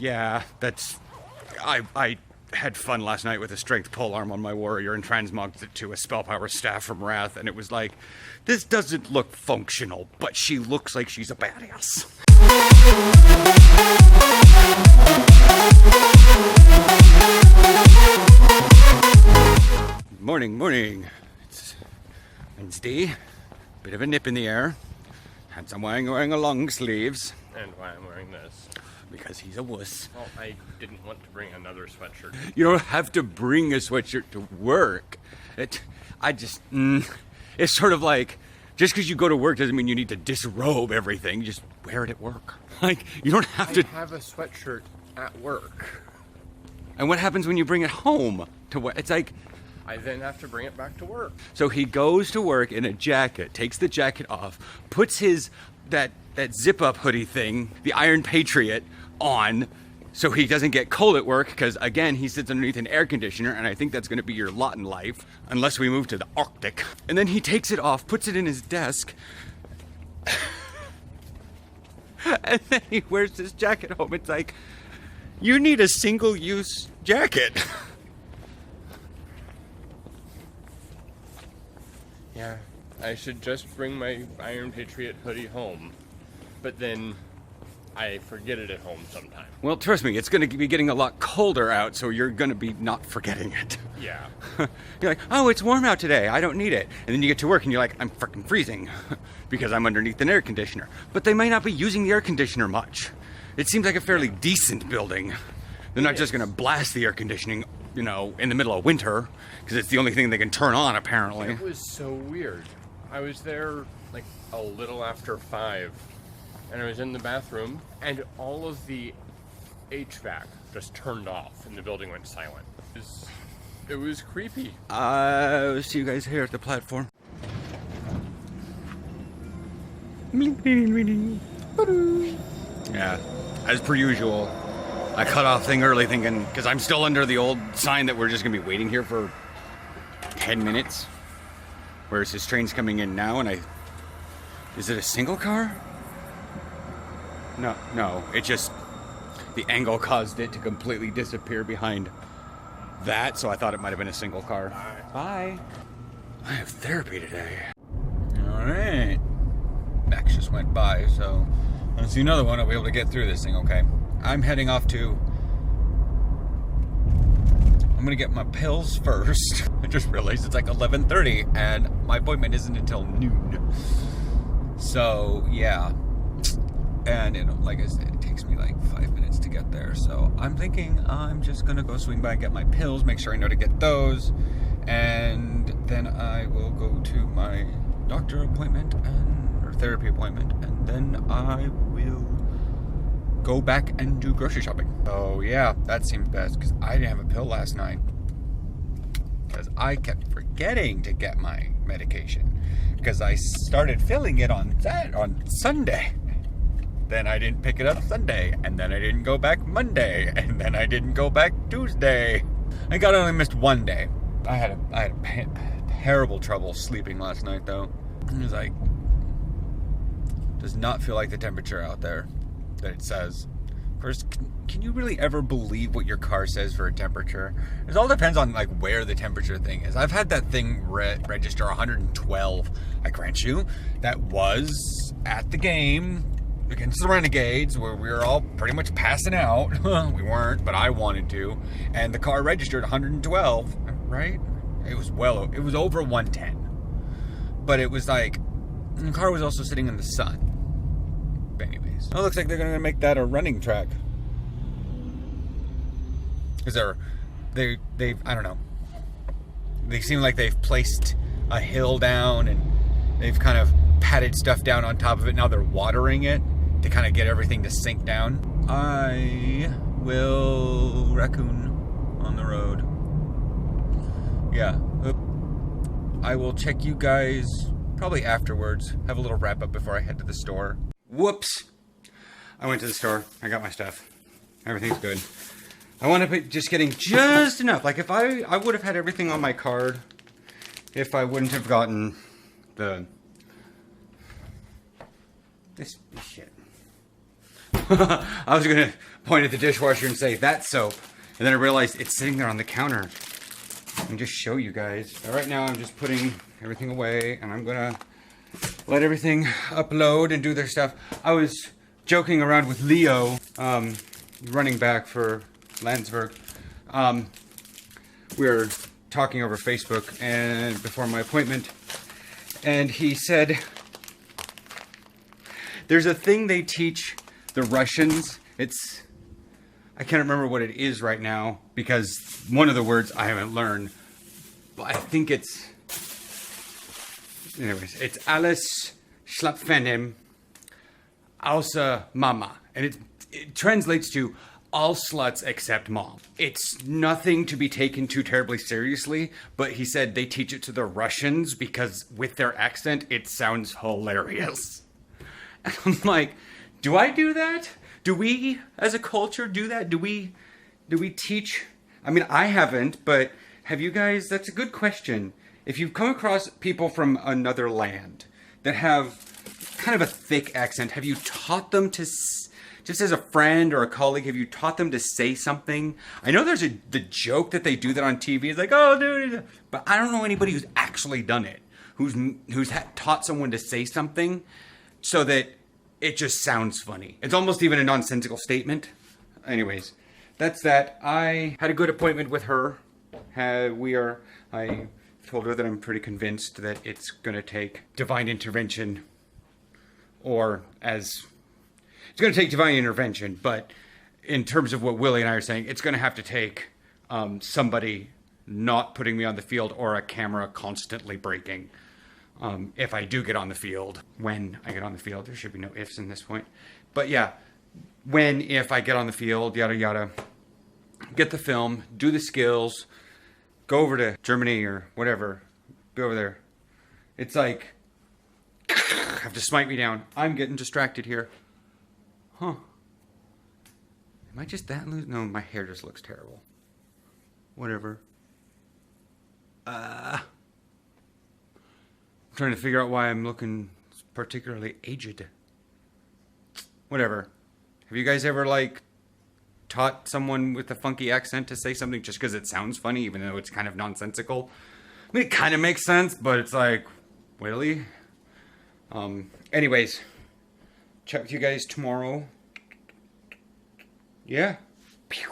Yeah, that's... I had fun last night with a strength polearm on my warrior and transmogged it to a spell power staff from Wrath, and it was like, this doesn't look functional, but she looks like she's a badass. Morning. It's Wednesday. Bit of a nip in the air. Hence I'm wearing a long sleeves. And why I'm wearing this. Because he's a wuss. Well, I didn't want to bring another sweatshirt. You don't have to bring a sweatshirt to work. It's sort of like, just because you go to work doesn't mean you need to disrobe everything. Just wear it at work. Like, you don't have to... I have a sweatshirt at work. And what happens when you bring it home to work? It's like... I then have to bring it back to work. So he goes to work in a jacket, takes the jacket off, puts his, that zip-up hoodie thing, the Iron Patriot, on, so he doesn't get cold at work, because, again, he sits underneath an air conditioner, and I think that's going to be your lot in life, unless we move to the Arctic. And then he takes it off, puts it in his desk, and then he wears this jacket home. It's like, you need a single-use jacket. Yeah, I should just bring my Iron Patriot hoodie home, but then I forget it at home sometime. Well, trust me, it's going to be getting a lot colder out, so you're going to be not forgetting it. Yeah. You're like, oh, it's warm out today, I don't need it. And then you get to work and you're like, I'm freaking freezing because I'm underneath an air conditioner. But they might not be using the air conditioner much. It seems like a fairly decent building. They're not just going to blast the air conditioning, you know, in the middle of winter, because it's the only thing they can turn on, apparently. It was so weird. I was there like a little after 5, and I was in the bathroom, and all of the HVAC just turned off, and the building went silent. It was creepy. I'll see you guys here at the platform. Yeah, as per usual. I cut off thing early thinking, because I'm still under the old sign that we're just going to be waiting here for 10 minutes. Whereas his train's coming in now, and is it a single car? No, it just, the angle caused it to completely disappear behind that, so I thought it might have been a single car. Bye. I have therapy today. Alright. Max just went by, so I see another one. I'll be able to get through this thing, okay? I'm heading off to... I'm gonna get my pills first. I just realized it's like 11:30 and my appointment isn't until noon. So, yeah. And, you know, like I said, it takes me like 5 minutes to get there. So I'm thinking I'm just gonna go swing by and get my pills, make sure I know to get those. And then I will go to my doctor appointment or therapy appointment. And then I will go back and do grocery shopping. Oh yeah, that seems best, because I didn't have a pill last night because I kept forgetting to get my medication because I started filling it on Sunday. Then I didn't pick it up Sunday, and then I didn't go back Monday, and then I didn't go back Tuesday. I only missed one day. I had terrible trouble sleeping last night though. It was like, does not feel like the temperature out there that it says. First, can you really ever believe what your car says for a temperature? It all depends on like where the temperature thing is. I've had that thing register 112. I grant you, that was at the game against the Renegades where we were all pretty much passing out. We weren't, but I wanted to. And the car registered 112, right? It was over 110. But it was like, the car was also sitting in the sun. Anyways, it looks like they're gonna make that a running track. Because they've I don't know. They seem like they've placed a hill down and they've kind of patted stuff down on top of it. Now they're watering it to kind of get everything to sink down. I will raccoon on the road. Yeah. I will check you guys probably afterwards. Have a little wrap up before I head to the store. Whoops. I went to the store. I got my stuff. Everything's good. I want to be just getting just enough. Like if I would have had everything on my card if I wouldn't have gotten this shit. I point at the dishwasher and say, "That's soap." And then I realized it's sitting there on the counter. Let me just show you guys. Right now I'm just putting everything away, and I'm gonna let everything upload and do their stuff. I was joking around with Leo, running back for Landsberg. We were talking over Facebook and before my appointment, and he said, there's a thing they teach the Russians. I can't remember what it is right now because one of the words I haven't learned, but I think it's alles schlapfenem außer mama. And it translates to all sluts except mom. It's nothing to be taken too terribly seriously, but he said they teach it to the Russians because with their accent, it sounds hilarious. And I'm like, do I do that? Do we, as a culture, do that? Do we teach? I mean, I haven't, but have you guys? That's a good question. If you've come across people from another land that have kind of a thick accent, have you taught them to, just as a friend or a colleague, have you taught them to say something? I know there's the joke that they do that on TV. It's like, oh, dude, but I don't know anybody who's actually done it, who's taught someone to say something so that it just sounds funny. It's almost even a nonsensical statement. Anyways, that's that. I had a good appointment with her. I told her that I'm pretty convinced that it's going to take divine intervention, it's going to take divine intervention, but in terms of what Willie and I are saying, it's going to have to take somebody not putting me on the field or a camera constantly breaking. If I do get on the field, when I get on the field, there should be no ifs in this point. But yeah, if I get on the field, yada yada, get the film, do the skills, go over to Germany or whatever, be over there. It's like, have to smite me down. I'm getting distracted here. Huh. Am I just that loose? No, my hair just looks terrible. Whatever. I'm trying to figure out why I'm looking particularly aged. Whatever. Have you guys ever, taught someone with a funky accent to say something just because it sounds funny, even though it's kind of nonsensical? I mean, it kind of makes sense, but it's like, really? Anyways, chat with you guys tomorrow. Yeah. Pew.